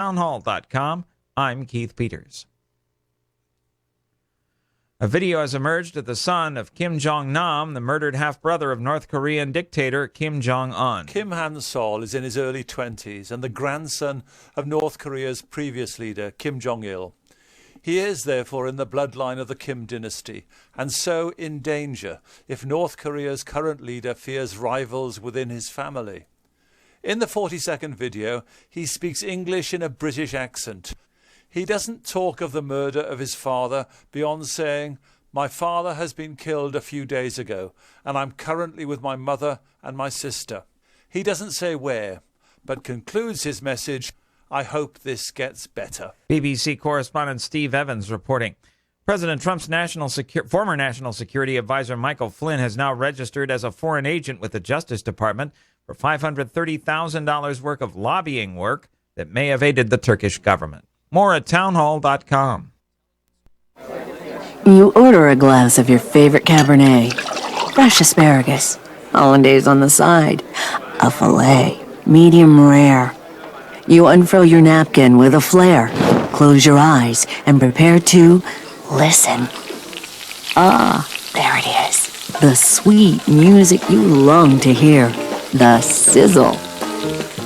townhall.com. I'm Keith Peters. A video has emerged of the son of Kim Jong-nam, the murdered half-brother of North Korean dictator Kim Jong-un. Kim Han-sol is in his early 20s and the grandson of North Korea's previous leader, Kim Jong-il. He is, therefore, in the bloodline of the Kim dynasty, and so in danger if North Korea's current leader fears rivals within his family. In the 40-second video, he speaks English in a British accent. He doesn't talk of the murder of his father beyond saying, "My father has been killed a few days ago, and I'm currently with my mother and my sister." He doesn't say where, but concludes his message, "I hope this gets better." BBC correspondent Steve Evans reporting. President Trump's former National Security Advisor Michael Flynn has now registered as a foreign agent with the Justice Department for $530,000 worth of lobbying work that may have aided the Turkish government. More at townhall.com. You order a glass of your favorite Cabernet, fresh asparagus, hollandaise on the side, a filet, medium rare. You unfurl your napkin with a flair, close your eyes, and prepare to listen. Ah, there it is. The sweet music you long to hear. The sizzle.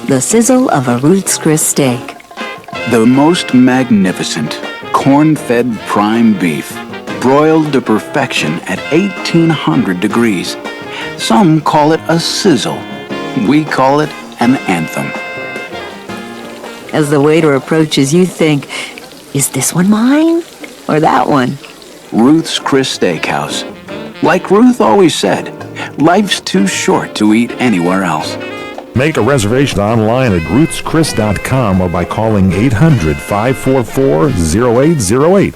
The sizzle of a Ruth's Chris steak. The most magnificent corn-fed prime beef, broiled to perfection at 1800 degrees. Some call it a sizzle. We call it an anthem. As the waiter approaches, you think, is this one mine or that one? Ruth's Chris Steakhouse. Like Ruth always said, life's too short to eat anywhere else. Make a reservation online at ruthschris.com or by calling 800-544-0808.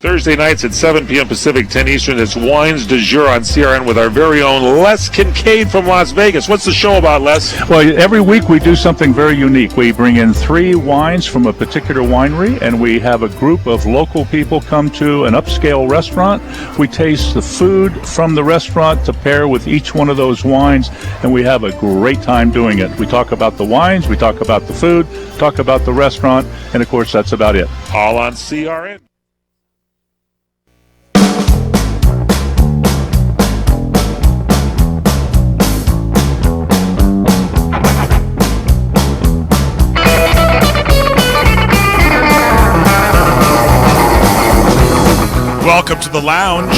Thursday nights at 7 p.m. Pacific, 10 Eastern, it's Wines du Jour on CRN with our very own Les Kincaid from Las Vegas. What's the show about, Les? Well, every week we do something very unique. We bring in 3 wines from a particular winery, and we have a group of local people come to an upscale restaurant. We taste the food from the restaurant to pair with each one of those wines, and we have a great time doing it. We talk about the wines, we talk about the food, talk about the restaurant, and of course that's about it. All on CRN. Welcome to the lounge.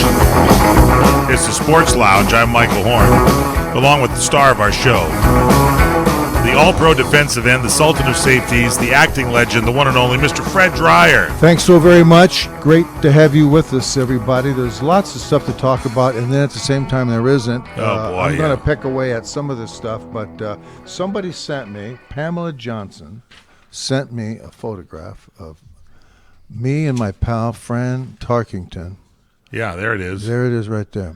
It's the Sports Lounge. I'm Michael Horn, along with the star of our show, the All-Pro defensive end, the Sultan of Safeties, the acting legend, the one and only Mr. Fred Dreyer. Thanks so very much. Great to have you with us, everybody. There's lots of stuff to talk about, and then at the same time there isn't. Oh, boy, I'm going to pick away at some of this stuff, but somebody sent me, Pamela Johnson, sent me a photograph of me and my pal, Fran Tarkington. Yeah, there it is. There it is right there.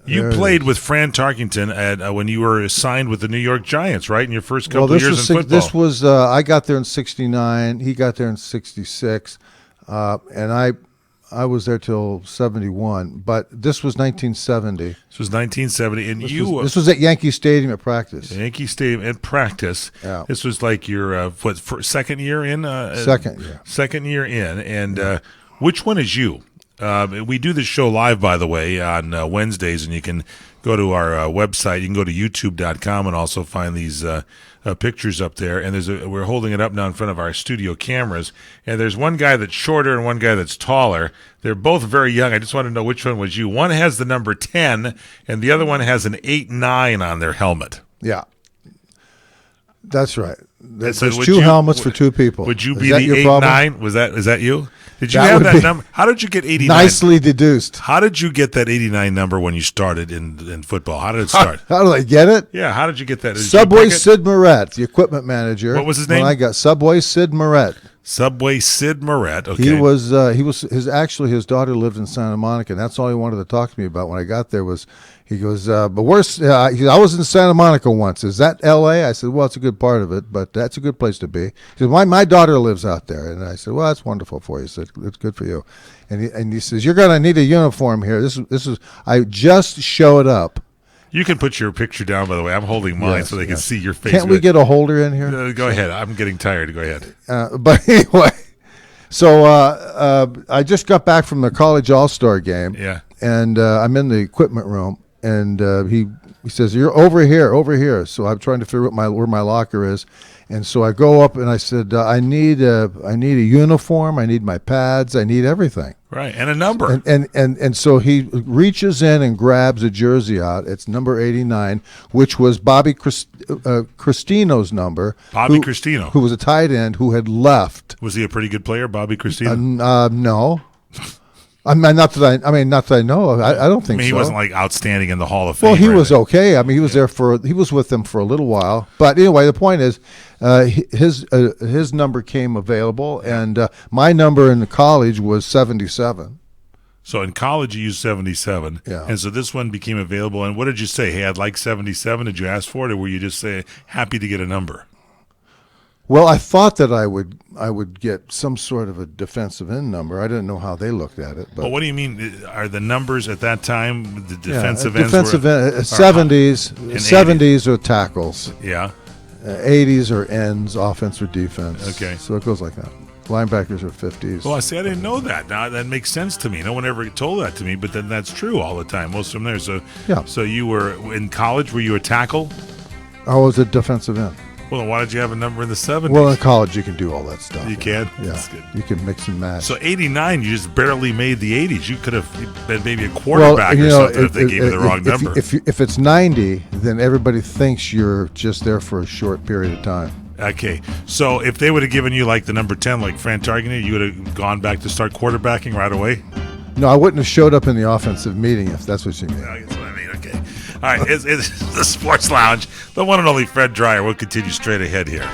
You played with Fran Tarkington at when you were signed with the New York Giants, right, in your first couple of years in football? This was, I got there in 69. He got there in 66. And I was there till 71. But this was 1970. This was 1970. And this was at Yankee Stadium at practice. Yankee Stadium at practice. Yeah. This was like your second year in? Second, yeah. Second year in. And which one is you? We do this show live, by the way, on Wednesdays, and you can go to our website. You can go to youtube.com and also find these pictures up there. And we're holding it up now in front of our studio cameras. And there's one guy that's shorter and one guy that's taller. They're both very young. I just want to know which one was you. One has the number 10, and the other one has an 8-9 on their helmet. Yeah. That's right. There's So two helmets for two people. Would you Is be that the your 8-9? Is that you? Did you That have would that be number? How did you get 89? Nicely deduced. How did you get that 89 number when you started in football? How did it start? How did I get it? Yeah, how did you get that? Did you Subway pick it? Sid Moret, the equipment manager. What was his name? When I got Subway Sid Moret. Subway Sid Moret. Okay. He was his daughter lived in Santa Monica, and that's all he wanted to talk to me about when I got there was he goes, but worse, I was in Santa Monica once. Is that L.A.? I said, well, it's a good part of it, but that's a good place to be. He said, my daughter lives out there, and I said, well, that's wonderful for you. He said, it's good for you, and he says, you're gonna need a uniform here. This is I just showed up You can put your picture down, by the way. I'm holding mine so they can see your face. Can't we get a holder in here? Go ahead. I'm getting tired. Go ahead. But anyway, so I just got back from the college all-star game. Yeah. And I'm in the equipment room, and he says, "You're over here." So I'm trying to figure out where my locker is, and so I go up and I said, "I need a uniform. I need my pads. I need everything." Right, and a number. And so he reaches in and grabs a jersey out. It's number 89, which was Bobby Cristino's number. Bobby Cristino, who was a tight end who had left. Was he a pretty good player, Bobby Cristino? No. Not that I know of. I don't think so. He wasn't like outstanding in the Hall of Fame. Well, he was okay. I mean, he was with them for a little while. But anyway, the point is, his number came available, and my number in college was 77. So in college you used 77, and so this one became available. And what did you say? Hey, I'd like 77. Did you ask for it, or were you just happy to get a number? Well, I thought that I would get some sort of a defensive end number. I didn't know how they looked at it. But well, what do you mean? Are the numbers at that time the defensive ends? Defensive ends, 70s are tackles. Yeah. 80s are ends, offense or defense. Okay. So it goes like that. Linebackers are 50s. Well, I didn't know that. Now that makes sense to me. No one ever told that to me, but then that's true all the time. Most of them there. So yeah. So you were in college. Were you a tackle? I was a defensive end. Well, then why did you have a number in the 70s? Well, in college, you can do all that stuff. You can? Yeah. That's good. You can mix and match. So 89, you just barely made the 80s. You could have been maybe a quarterback or something if they gave you the wrong number. If it's 90, then everybody thinks you're just there for a short period of time. Okay. So if they would have given you like the number 10, like Fran Tarkenton, you would have gone back to start quarterbacking right away? No, I wouldn't have showed up in the offensive meeting if that's what you mean. That's what I mean. Okay. All right, it's the Sports Lounge. The one and only Fred Dreyer. We'll continue straight ahead here.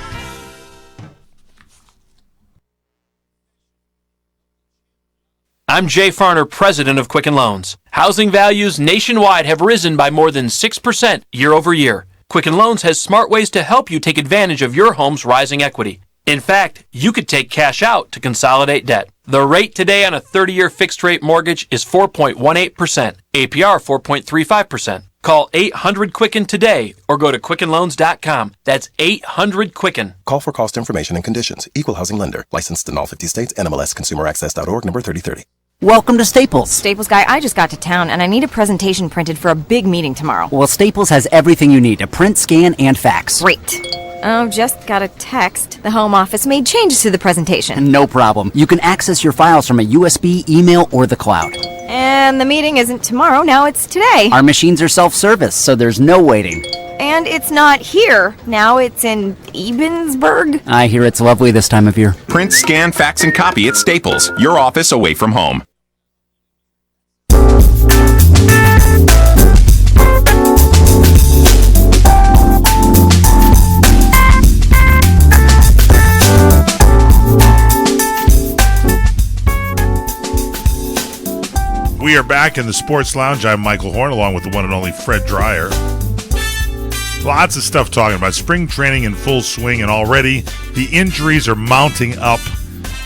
I'm Jay Farner, president of Quicken Loans. Housing values nationwide have risen by more than 6% year over year. Quicken Loans has smart ways to help you take advantage of your home's rising equity. In fact, you could take cash out to consolidate debt. The rate today on a 30-year fixed-rate mortgage is 4.18%, APR 4.35%. Call 800-QUICKEN today or go to QuickenLoans.com. That's 800-QUICKEN. Call for cost information and conditions. Equal housing lender. Licensed in all 50 states. NMLS ConsumerAccess.org number 3030. Welcome to Staples. Staples guy, I just got to town and I need a presentation printed for a big meeting tomorrow. Well, Staples has everything you need to print, scan, and fax. Great. Oh, just got a text. The home office made changes to the presentation. No problem. You can access your files from a USB, email, or the cloud. And the meeting isn't tomorrow, now it's today. Our machines are self-service, so there's no waiting. And it's not here. Now it's in Ebensburg. I hear it's lovely this time of year. Print, scan, fax, and copy at Staples. Your office away from home. We are back in the Sports Lounge. I'm Michael Horn, along with the one and only Fred Dreyer. Lots of stuff talking about spring training in full swing, and already the injuries are mounting up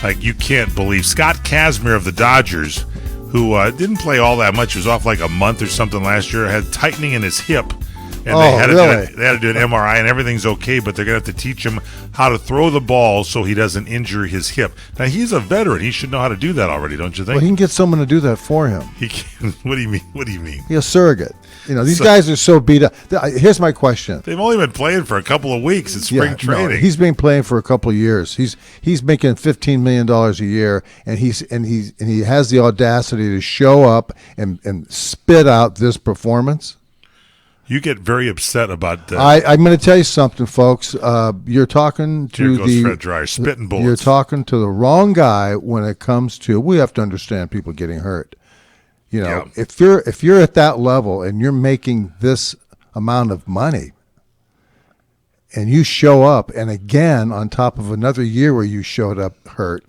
like you can't believe. Scott Kazmir of the Dodgers, who didn't play all that much, was off like a month or something last year, had tightening in his hip. And they had to do an MRI, and everything's okay, but they're going to have to teach him how to throw the ball so he doesn't injure his hip. Now, he's a veteran. He should know how to do that already, don't you think? Well, he can get someone to do that for him. He can. What do you mean? What do you mean? He's a surrogate. You know, these guys are so beat up. Here's my question. They've only been playing for a couple of weeks. It's spring training. No, he's been playing for a couple of years. He's making $15 million a year, and he has the audacity to show up and spit out this performance. You get very upset about that. I'm going to tell you something, folks. You're talking to Fred Dreyer, spitting bullets. You're talking to the wrong guy when it comes to. We have to understand people getting hurt. You know, if you're at that level and you're making this amount of money, and you show up, and again on top of another year where you showed up hurt,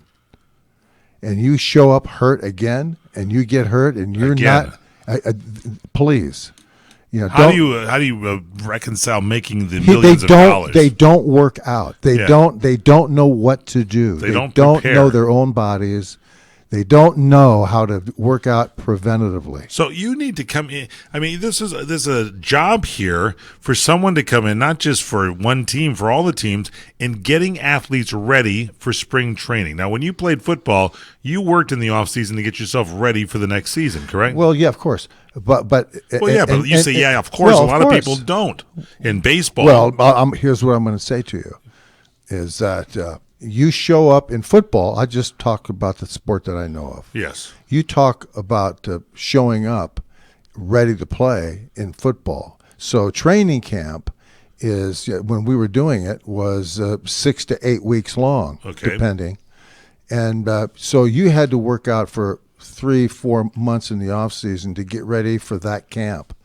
and you show up hurt again, and you get hurt, and you're not. Please. You know, how do you reconcile making the millions of dollars? They don't work out. They don't know what to do. They don't know their own bodies. They don't know how to work out preventatively. So you need to come in. I mean, there's a job here for someone to come in, not just for one team, for all the teams, in getting athletes ready for spring training. Now, when you played football, you worked in the off season to get yourself ready for the next season, correct? Well, yeah, of course. But you say, yeah, of course. Well, a lot of people don't in baseball. Well, here's what I'm going to say to you, is that you show up in football. I just talk about the sport that I know of. Yes. You talk about showing up ready to play in football. So training camp is, when we were doing it, was 6 to 8 weeks long, depending. And so you had to work out for 3-4 months in the off season to get ready for that camp.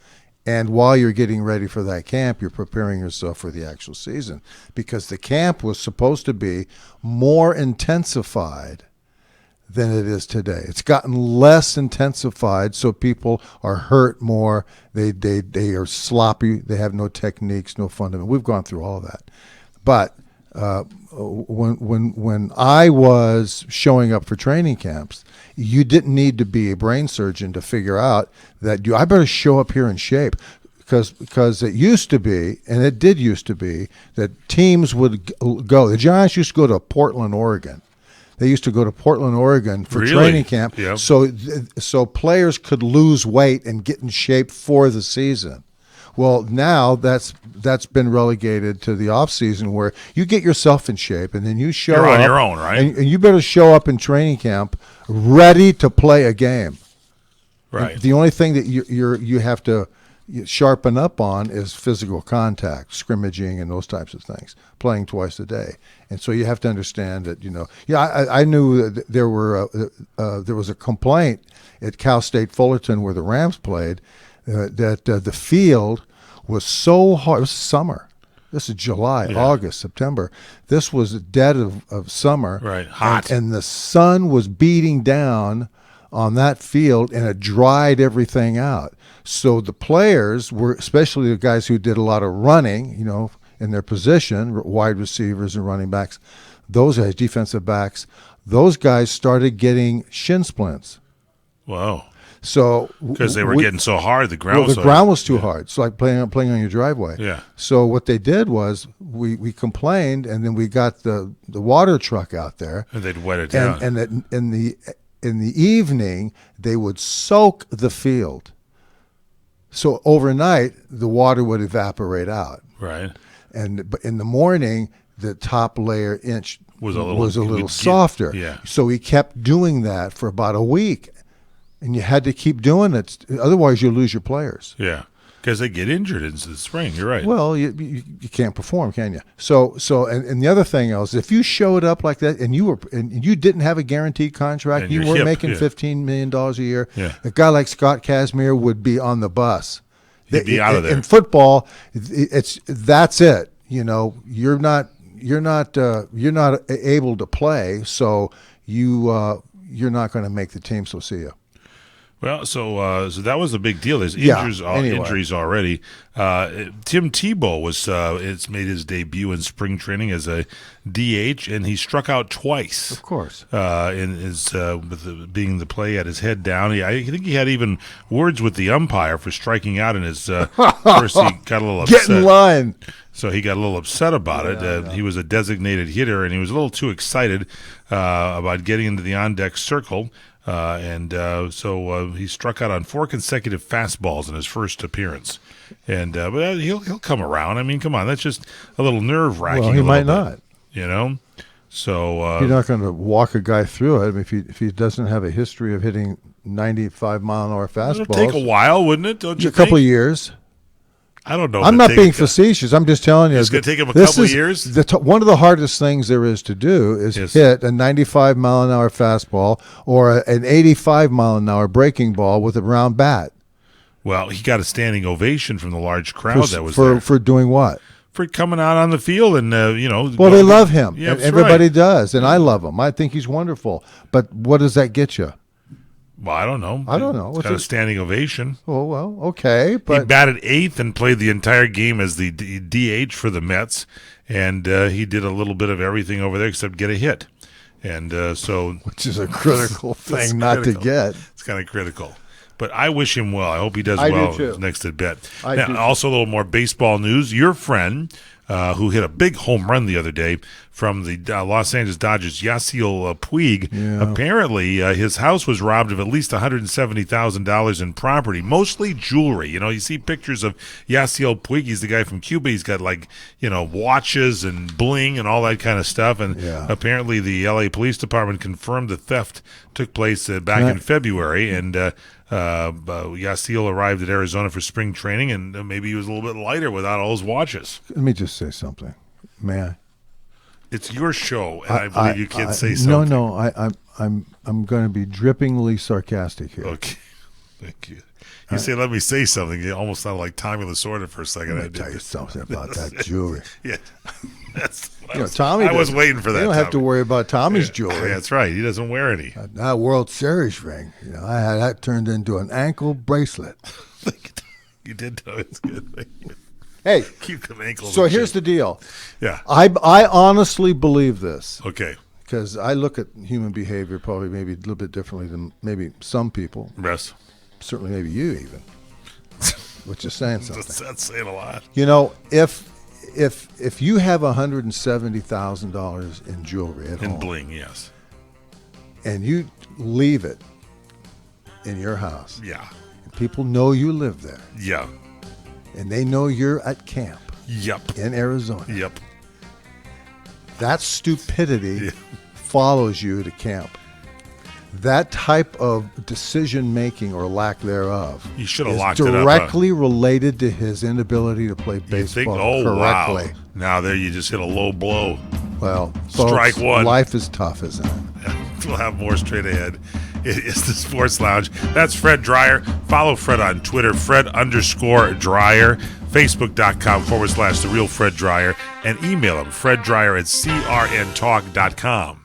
And while you're getting ready for that camp, you're preparing yourself for the actual season, because the camp was supposed to be more intensified than it is today. It's gotten less intensified, so people are hurt more. They are sloppy. They have no techniques, no fundament. We've gone through all of that. But when I was showing up for training camps, you didn't need to be a brain surgeon to figure out that I better show up here in shape, because it used to be, and it did used to be, that teams would go. The Giants used to go to Portland, Oregon. They used to go to Portland, Oregon for training camp, yep. so players could lose weight and get in shape for the season. Well, now that's been relegated to the off season, where you get yourself in shape and then you show up. You're on your own, right? And you better show up in training camp ready to play a game. Right. And the only thing that you have to sharpen up on is physical contact, scrimmaging, and those types of things. Playing twice a day, and so you have to understand that I knew that there was a complaint at Cal State Fullerton, where the Rams played. That the field was so hard. It was summer. This is July, August, September. This was dead of summer. Right, hot. And the sun was beating down on that field, and it dried everything out. So the players were, especially the guys who did a lot of running, in their position, wide receivers and running backs, those guys, defensive backs, those guys started getting shin splints. Wow. So because they were getting so hard, the ground was too hard. It's like playing on your driveway. Yeah. So what they did was we complained, and then we got the water truck out there, and they'd wet it down. And in the evening they would soak the field. So overnight the water would evaporate out. Right. But in the morning the top layer inch was a little softer. Yeah. So we kept doing that for about a week. And you had to keep doing it, otherwise you'll lose your players. Yeah, because they get injured in the spring. You're right. Well, you can't perform, can you? So and the other thing is, if you showed up like that and you didn't have a guaranteed contract, and you were making $15 million a year. Yeah. A guy like Scott Kazmir would be on the bus. He'd be out of there. In football, that's it. You're not able to play, so you're not going to make the team. So see you. Well, so that was a big deal. There's injuries already. Tim Tebow it's made his debut in spring training as a DH, and he struck out twice. Of course. In his being the play had his head down. I think he had even words with the umpire for striking out in his first. He got a little upset. Get in line. So he got a little upset about it. He was a designated hitter, and he was a little too excited about getting into the on-deck circle. So he struck out on 4 consecutive fastballs in his first appearance, but he'll come around. I mean, come on, that's just a little nerve-wracking. Well, he might not. So you're not going to walk a guy through it. I mean, if he doesn't have a history of hitting 95-mile-an-hour fastballs, it'll take a while, wouldn't it? Don't you? A couple of years. I don't know. I'm not being facetious. I'm just telling you. It's going to take him a couple of years? One of the hardest things there is to do is hit a 95-mile-an-hour fastball or an 85-mile-an-hour breaking ball with a round bat. Well, he got a standing ovation from the large crowd that was there. For doing what? For coming out on the field and, Well, they love him. Yeah, everybody does, and I love him. I think he's wonderful. But what does that get you? Well, I don't know. Got a standing ovation. Oh, well, okay. But he batted 8th and played the entire game as the DH for the Mets, and he did a little bit of everything over there except get a hit. And so, which is a critical thing not to get. It's kind of critical. But I wish him well. I hope he does I well do too. next at bat. I Now, do. also a little more baseball news. Your friend, who hit a big home run the other day from the Los Angeles Dodgers, Yasiel Puig. Apparently, his house was robbed of at least $170,000 in property, mostly jewelry. You know, you see pictures of Yasiel Puig. He's the guy from Cuba. He's got, like, you know, watches and bling and all that kind of stuff. And apparently the L.A. Police Department confirmed the theft took place back in February. And Yasiel arrived at Arizona for spring training, and maybe he was a little bit lighter without all his watches. Let me just say something. May I? It's your show, and I believe you can't say something. No. I'm going to be drippingly sarcastic here. Okay, thank you. You say, let me say something. You almost sounded like Tommy Lasorda for a second. Let me tell you something about that jewelry. Yeah, that's. Tommy. I was waiting for that. You don't have to worry about Tommy's jewelry. That's right. He doesn't wear any. That World Series ring. You know, I had that turned into an ankle bracelet. You did. It's good. Thank you. Hey, keep them ankles. So here's the deal. Yeah. I honestly believe this. Okay. Because I look at human behavior probably maybe a little bit differently than maybe some people. Yes. Certainly maybe you even. Which is saying something. That's saying a lot. You know, if you have $170,000 in jewelry at home. In bling, yes. And you leave it in your house. Yeah. And people know you live there. Yeah. And they know you're at camp. Yep. In Arizona. Yep. That stupidity follows you to camp. That type of decision making or lack thereof you should have is locked it up, directly related to his inability to play baseball correctly. Wow. Now there you just hit a low blow. Well, strike folks, one. Life is tough, isn't it? We'll have more straight ahead. It is the Sports Lounge. That's Fred Dreyer. Follow Fred on Twitter, Fred_Dreyer, Facebook.com/The Real Fred Dreyer, and email him, FredDreyer@CRNTalk.com.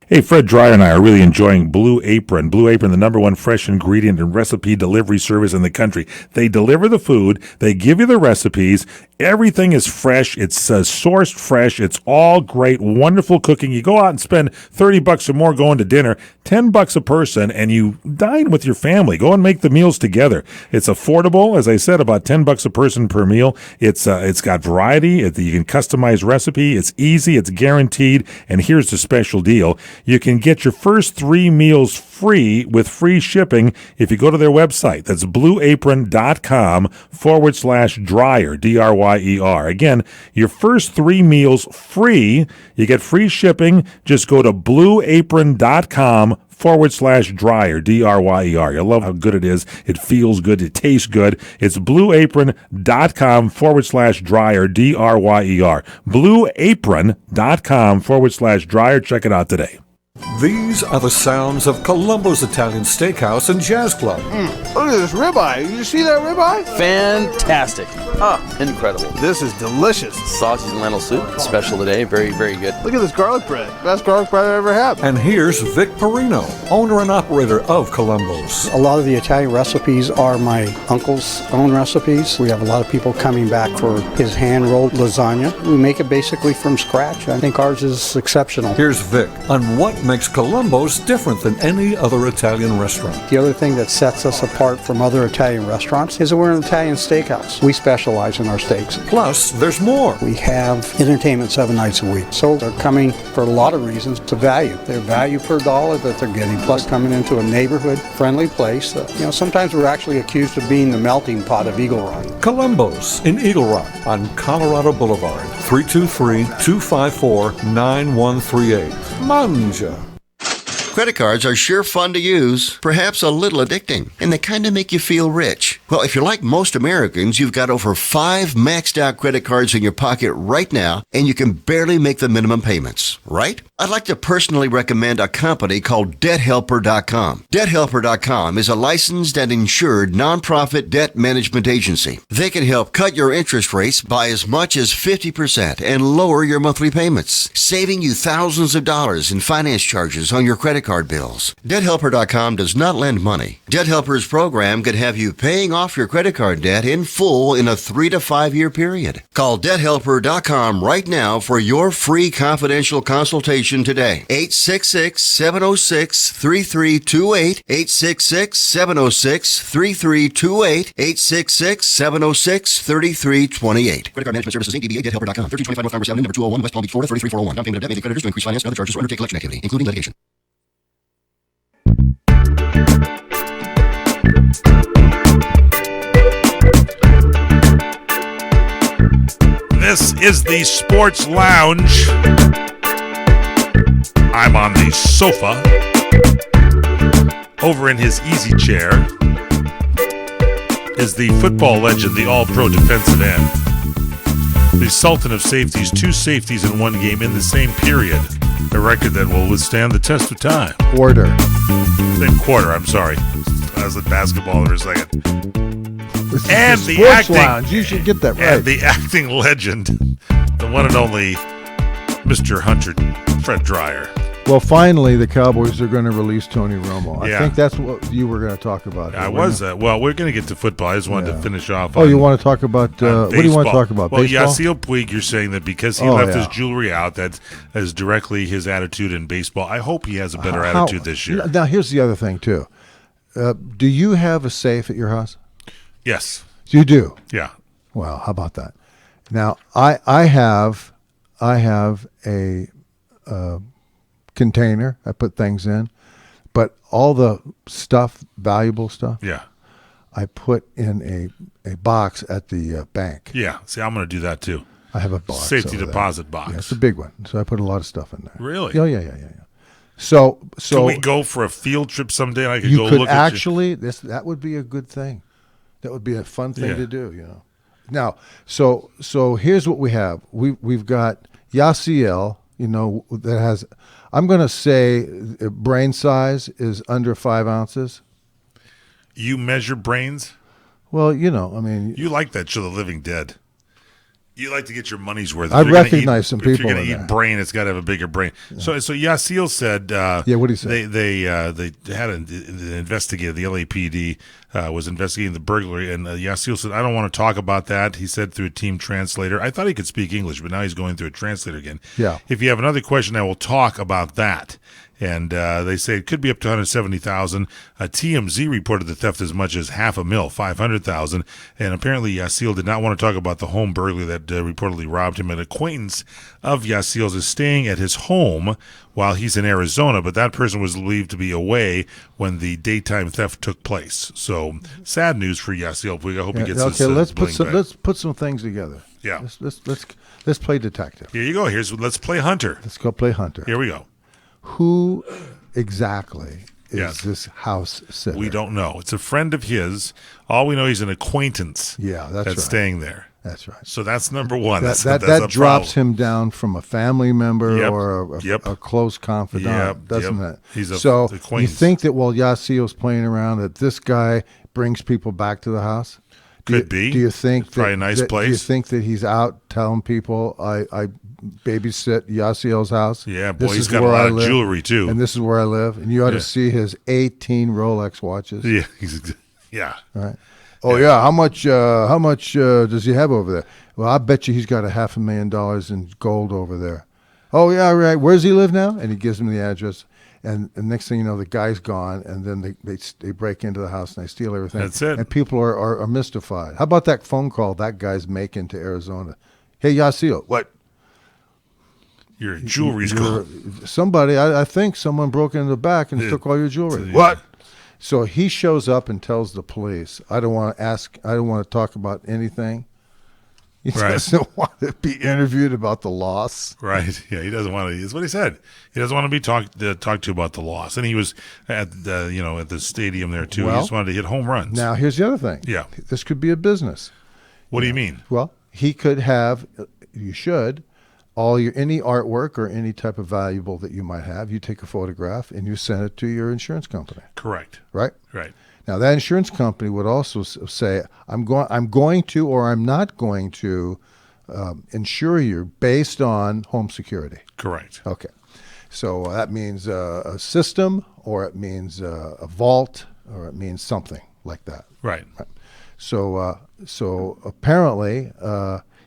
Hey, Fred Dreyer and I are really enjoying Blue Apron. Blue Apron, the #1 fresh ingredient and recipe delivery service in the country. They deliver the food. They give you the recipes. Everything is fresh. It's sourced fresh. It's all great, wonderful cooking. You go out and spend $30 or more going to dinner, $10 a person, and you dine with your family. Go and make the meals together. It's affordable, as I said, about $10 a person per meal. It's got variety. You can customize recipe. It's easy. It's guaranteed. And here's the special deal. You can get your first 3 meals free with free shipping if you go to their website. That's blueapron.com/Dreyer, Dreyer. Again, your first 3 meals free. You get free shipping. Just go to blueapron.com/Dreyer, Dreyer. You'll love how good it is. It feels good. It tastes good. It's blueapron.com/Dreyer, Dreyer. Blueapron.com/Dreyer. Check it out today. These are the sounds of Columbo's Italian Steakhouse and Jazz Club. Look at this ribeye. Did you see that ribeye? Fantastic. Incredible. This is delicious. Sausage and lentil soup, special today. Very, very good. Look at this garlic bread. Best garlic bread I ever had. And here's Vic Perino, owner and operator of Columbo's. A lot of the Italian recipes are my uncle's own recipes. We have a lot of people coming back for his hand-rolled lasagna. We make it basically from scratch. I think ours is exceptional. Here's Vic on what makes Columbo's different than any other Italian restaurant. The other thing that sets us apart from other Italian restaurants is that we're an Italian steakhouse. We specialize in our steaks. Plus, there's more. We have entertainment 7 nights a week. So they're coming for a lot of reasons to value. Their value per dollar that they're getting, plus coming into a neighborhood-friendly place. Sometimes we're actually accused of being the melting pot of Eagle Rock. Columbo's in Eagle Rock on Colorado Boulevard, 323-254-9138. Manja. Credit cards are sure fun to use, perhaps a little addicting, and they kind of make you feel rich. Well, if you're like most Americans, you've got over 5 maxed out credit cards in your pocket right now, and you can barely make the minimum payments, right? I'd like to personally recommend a company called DebtHelper.com. DebtHelper.com is a licensed and insured nonprofit debt management agency. They can help cut your interest rates by as much as 50% and lower your monthly payments, saving you thousands of dollars in finance charges on your credit card bills. DebtHelper.com does not lend money. Debt Helper's program could have you paying off off your credit card debt in full in a 3 to 5 year period. Call DebtHelper.com right now for your free confidential consultation today. 866-706-3328. 866-706-3328. 866-706-3328. Credit Card Management Services, Inc. DBA, DebtHelper.com. 1325 North Congress Avenue, number 201, West Palm Beach, Florida, 33401. Down payment of debt may be creditors to increase finance and other charges or undertake collection activity, including litigation. This is the Sports Lounge. I'm on the sofa. Over in his easy chair is the football legend, the all-pro defensive end. The Sultan of safeties, 2 safeties in one game in the same period. A record that will withstand the test of time. Quarter. Same quarter, I'm sorry. I was at basketball for a second. This is And the the Sports acting Lounge. You should get that right. And the acting legend, the one and only Mr. Hunter Fred Dreyer. Well, finally, the Cowboys are going to release Tony Romo. Yeah. I think that's what you were going to talk about. I was. Well, we're going to get to football. I just wanted to finish off. Oh, you want to talk about what do you want to talk about? Well, baseball? Yasiel Puig, you're saying that because he left his jewelry out, that is directly his attitude in baseball. I hope he has a better attitude this year. Now, here's the other thing, too. Do you have a safe at your house? Yes. You do? Yeah. Well, how about that? Now, I have a container I put things in, but all the stuff, valuable stuff, I put in a box at the bank. Yeah. See, I'm going to do that too. I have a box. Safety over deposit there. box. Yeah, it's a big one. So I put a lot of stuff in there. Really? Oh, yeah. So can we go for a field trip someday? And I could you go could look actually that would be a good thing. That would be a fun thing to do, you know. Now, so here's what we have. We've got Yasiel, you know, that has, I'm going to say brain size is under 5 ounces. You measure brains? Well, you know, I mean. You like that show, The Living Dead. You like to get your money's worth. I recognize some people If you're going in to eat there. brain, it's got to have a bigger brain. Yeah. So Yasiel said. What did he say? They had an investigator. The LAPD was investigating the burglary, and Yasiel said, "I don't want to talk about that." He said through a team translator. I thought he could speak English, but now he's going through a translator again. Yeah. If you have another question, I will talk about that. And they say it could be up to $170,000. TMZ reported the theft as much as $500,000, $500,000. And apparently Yasiel did not want to talk about the home burglary that reportedly robbed him. An acquaintance of Yasiel's is staying at his home while he's in Arizona, but that person was believed to be away when the daytime theft took place. So sad news for Yasiel. I hope he gets his let's bling back. let's put some things together. Yeah. Let's play detective. Here you go. Let's play Hunter. Let's go play Hunter. Here we go. Who exactly is this house sitter? We don't know. It's a friend of his. All we know, he's an acquaintance. Yeah, that's right. Staying there. That's right. So that's number one. That that's drops him down from a family member Yep. or a close confidant, doesn't it? He's so acquaintance. you think that while Yasiel's playing around, that this guy brings people back to the house? Could be. Do you think it's probably a nice place? Do you think that he's out telling people I babysit Yasiel's house? Yeah, boy, This he's is got a where lot I of live, jewelry too. and this is where I live. And you ought to see his 18 Rolex watches. Yeah, yeah. All right. Oh yeah. How much does he have over there? Well, I bet you he's got $500,000 in gold over there. Oh yeah, right. Where's he live now? And he gives him the address. And the next thing you know, the guy's gone, and then they break into the house and they steal everything. That's it. And people are mystified. How about that phone call that guy's making to Arizona? Hey, Yasiel, what? Your jewelry's gone. Somebody, I think someone broke into the back and took all your jewelry. What? So he shows up and tells the police, I don't want to talk about anything. He doesn't want to be interviewed about the loss. Right. Yeah, he doesn't want to. That's what he said. He doesn't want to be talked to about the loss. And he was at the stadium there too. He just wanted to hit home runs. Now here's the other thing. Yeah. This could be a business. What do you mean? Well, he could have. You should. Any artwork or any type of valuable that you might have, you take a photograph and you send it to your insurance company. Correct. Right. Right. Now that insurance company would also say, I'm going to or I'm not going to insure you based on home security. Correct. Okay. So that means a system, or it means a vault, or it means something like that. Right. So apparently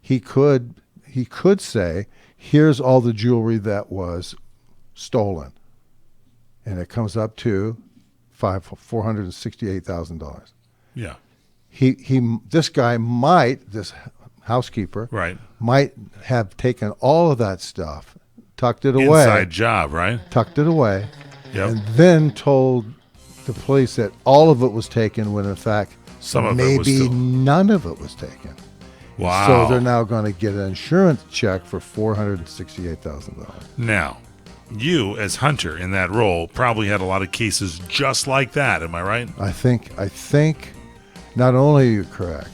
he could say, here's all the jewelry that was stolen, and it comes up to $468,000. Yeah. This housekeeper, right, might have taken all of that stuff, tucked it away. Inside job, right? Tucked it away, Yep. and then told the police that all of it was taken when in fact Some of it was maybe still- none of it was taken. Wow. So they're now going to get an insurance check for $468,000. Now, you as Hunter in that role probably had a lot of cases just like that. Am I right? I think not only are you correct,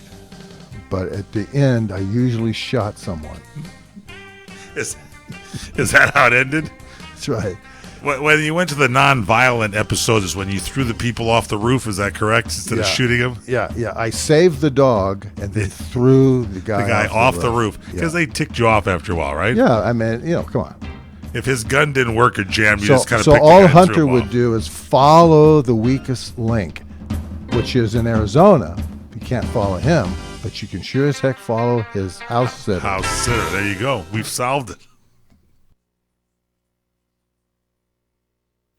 but at the end, I usually shot someone. Is that how it ended? That's right. When you went to the non-violent episodes is when you threw the people off the roof. Is that correct? Instead of shooting them? Yeah. I saved the dog and then threw the guy off the roof. Because they ticked you off after a while, right? Yeah, I mean, come on. If his gun didn't work or jam, you just kind of picked So the all guy and threw Hunter him would off. do is follow the weakest link, which is in Arizona. You can't follow him, but you can sure as heck follow his house sitter. House sitter. There you go. We've solved it.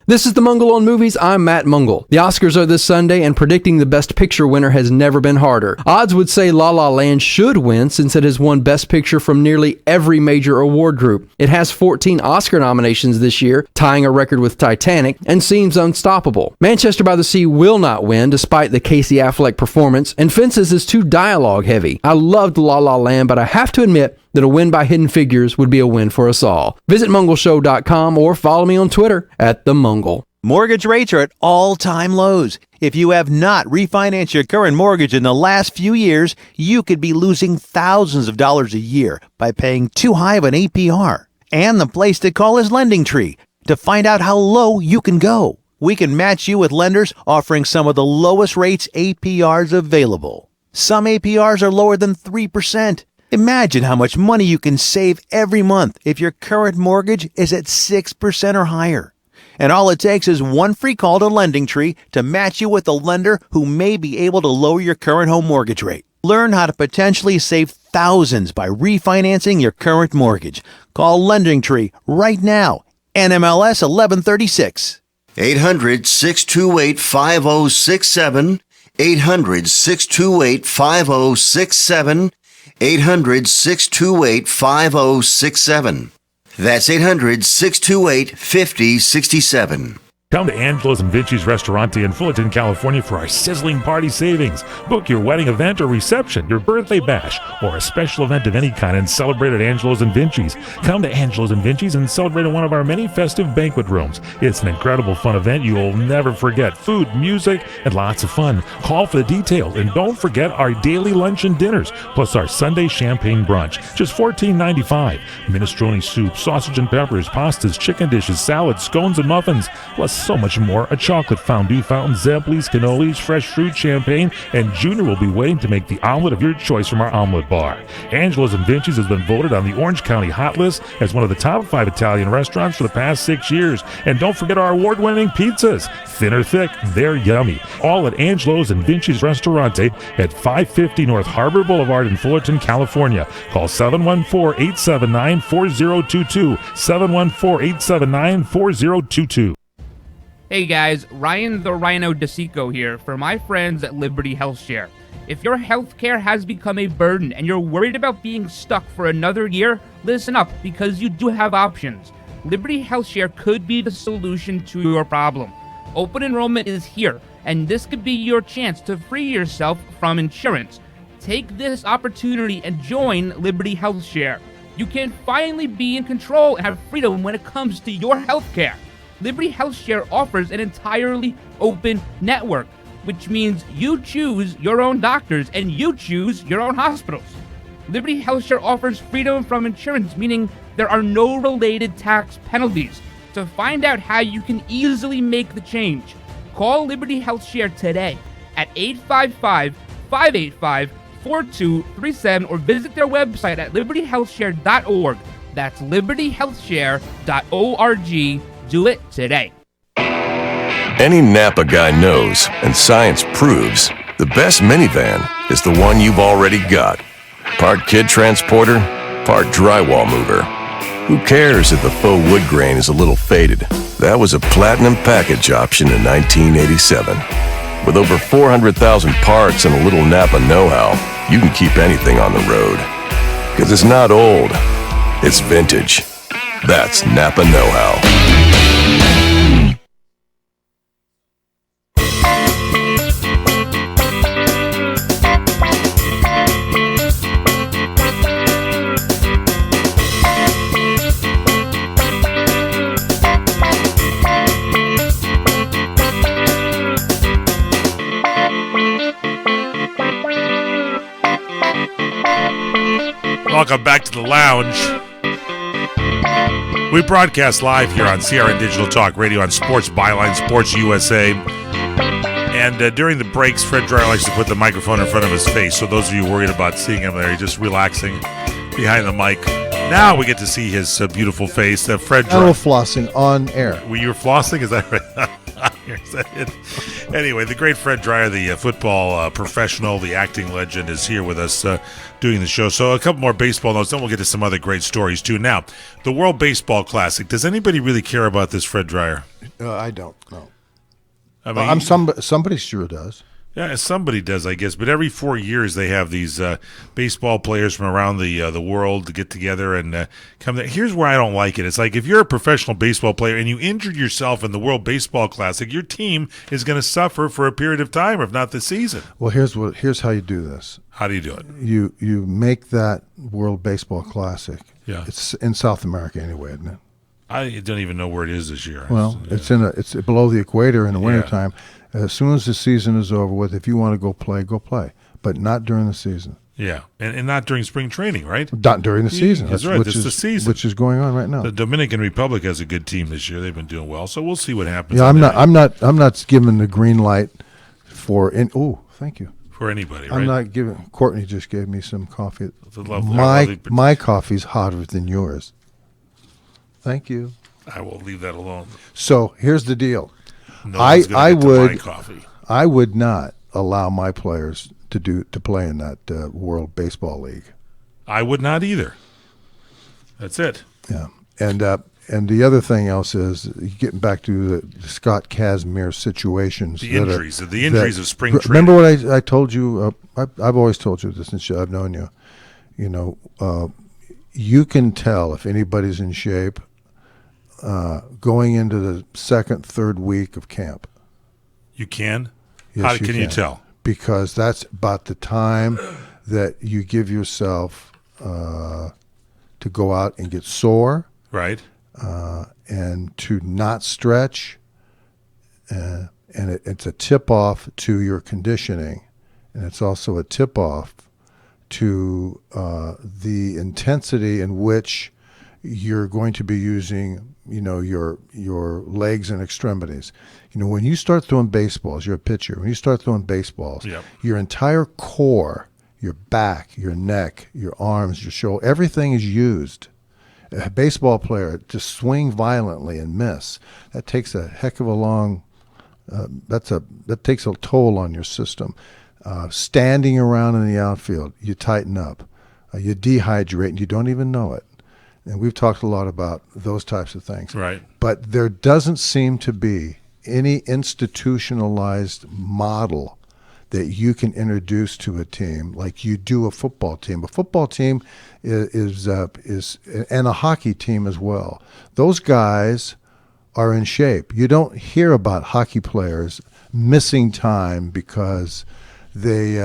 This is the Mungle on Movies. I'm Matt Mungle. The Oscars are this Sunday, and predicting the Best Picture winner has never been harder. Odds would say La La Land should win since it has won Best Picture from nearly every major award group. It has 14 Oscar nominations this year, tying a record with Titanic, and seems unstoppable. Manchester by the Sea will not win, despite the Casey Affleck performance, and Fences is too dialogue heavy. I loved La La Land, but I have to admit that a win by Hidden Figures would be a win for us all. Visit mungleshow.com or follow me on Twitter @themungle. Mortgage rates are at all-time lows. If you have not refinanced your current mortgage in the last few years, you could be losing thousands of dollars a year by paying too high of an APR. And the place to call is LendingTree to find out how low you can go. We can match you with lenders offering some of the lowest rates APRs available. Some APRs are lower than 3%. Imagine how much money you can save every month if your current mortgage is at 6% or higher. And all it takes is one free call to LendingTree to match you with a lender who may be able to lower your current home mortgage rate. Learn how to potentially save thousands by refinancing your current mortgage. Call LendingTree right now. NMLS 1136. 800-628-5067. 800-628-5067. 800-628-5067. That's 800-628-5067. Come to Angelo's and Vinci's Restaurante in Fullerton, California for our sizzling party savings. Book your wedding event or reception, your birthday bash, or a special event of any kind and celebrate at Angelo's and Vinci's. Come to Angelo's and Vinci's and celebrate in one of our many festive banquet rooms. It's an incredible fun event you will never forget. Food, music, and lots of fun. Call for the details and don't forget our daily lunch and dinners, plus our Sunday champagne brunch. Just $14.95. Minestrone soup, sausage and peppers, pastas, chicken dishes, salads, scones, and muffins, plus so much more. A chocolate fondue fountain, Zeblis, cannolis, fresh fruit, champagne, and Junior will be waiting to make the omelet of your choice from our omelet bar. Angelo's and Vinci's has been voted on the Orange County Hot List as one of the top 5 Italian restaurants for the past 6 years. And don't forget our award-winning pizzas. Thin or thick, they're yummy. All at Angelo's and Vinci's Restaurante at 550 North Harbor Boulevard in Fullerton, California. Call 714-879-4022. 714-879-4022. Hey guys, Ryan the Rhino DeSico here for my friends at Liberty HealthShare. If your healthcare has become a burden and you're worried about being stuck for another year, listen up because you do have options. Liberty HealthShare could be the solution to your problem. Open enrollment is here, and this could be your chance to free yourself from insurance. Take this opportunity and join Liberty HealthShare. You can finally be in control and have freedom when it comes to your healthcare. Liberty HealthShare offers an entirely open network, which means you choose your own doctors and you choose your own hospitals. Liberty HealthShare offers freedom from insurance, meaning there are no related tax penalties. To find out how you can easily make the change, call Liberty HealthShare today at 855-585-4237 or visit their website at libertyhealthshare.org. That's libertyhealthshare.org. Do it today. Any Napa guy knows, and science proves, the best minivan is the one you've already got. Part kid transporter, part drywall mover. Who cares if the faux wood grain is a little faded? That was a platinum package option in 1987. With over 400,000 parts and a little Napa know-how, you can keep anything on the road. Because it's not old, it's vintage. That's Napa know-how. Welcome back to the lounge. We broadcast live here on CRN Digital Talk Radio on Sports Byline, Sports USA. And during the breaks, Fred Dreyer likes to put the microphone in front of his face. So those of you worried about seeing him there, he's just relaxing behind the mic. Now we get to see his beautiful face. Fred Dreyer. Animal flossing on air. Were you flossing? Is that right? Is that it? Anyway, the great Fred Dreyer, the football professional, the acting legend, is here with us doing the show. So a couple more baseball notes, then we'll get to some other great stories, too. Now, the World Baseball Classic. Does anybody really care about this, Fred Dreyer? I don't, no. I mean, somebody sure does. Yeah, somebody does, I guess. But every 4 years they have these baseball players from around the world to get together and come there. Here's where I don't like it. It's like if you're a professional baseball player and you injured yourself in the World Baseball Classic, your team is going to suffer for a period of time, if not the season. Well, here's how you do this. How do you do it? You make that World Baseball Classic. Yeah. It's in South America anyway, isn't it? I don't even know where it is this year. Well, it's below the equator in the wintertime. As soon as the season is over with, if you want to go play, but not during the season. Yeah, and not during spring training, right? Not during the season. That's right. This is the season, which is going on right now. The Dominican Republic has a good team this year. They've been doing well, so we'll see what happens. Yeah, I'm not giving the green light for. Oh, thank you. For anybody, right? I'm not giving. Courtney just gave me some coffee. Lovely, my coffee's hotter than yours. Thank you. I will leave that alone. So here's the deal. I would not allow my players to play in that World Baseball League. I would not either. That's it. Yeah, and the other thing else is getting back to the Scott Kazmir situations. The injuries of spring training. Remember what I told you? I've always told you this since I've known you. You know, you can tell if anybody's in shape. Going into the second, third week of camp. You can? Yes, How can you tell? Because that's about the time that you give yourself to go out and get sore. Right. And to not stretch. And it's a tip-off to your conditioning. And it's also a tip-off to the intensity in which you're going to be using, you know, your legs and extremities. You know, when you start throwing baseballs, you're a pitcher. When you start throwing baseballs, your entire core, your back, your neck, your arms, your shoulder, everything is used. A baseball player to swing violently and miss, that takes a heck of a long. That takes a toll on your system. Standing around in the outfield, you tighten up, you dehydrate, and you don't even know it. And we've talked a lot about those types of things. Right. But there doesn't seem to be any institutionalized model that you can introduce to a team like you do a football team. A football team is and a hockey team as well. Those guys are in shape. You don't hear about hockey players missing time because they've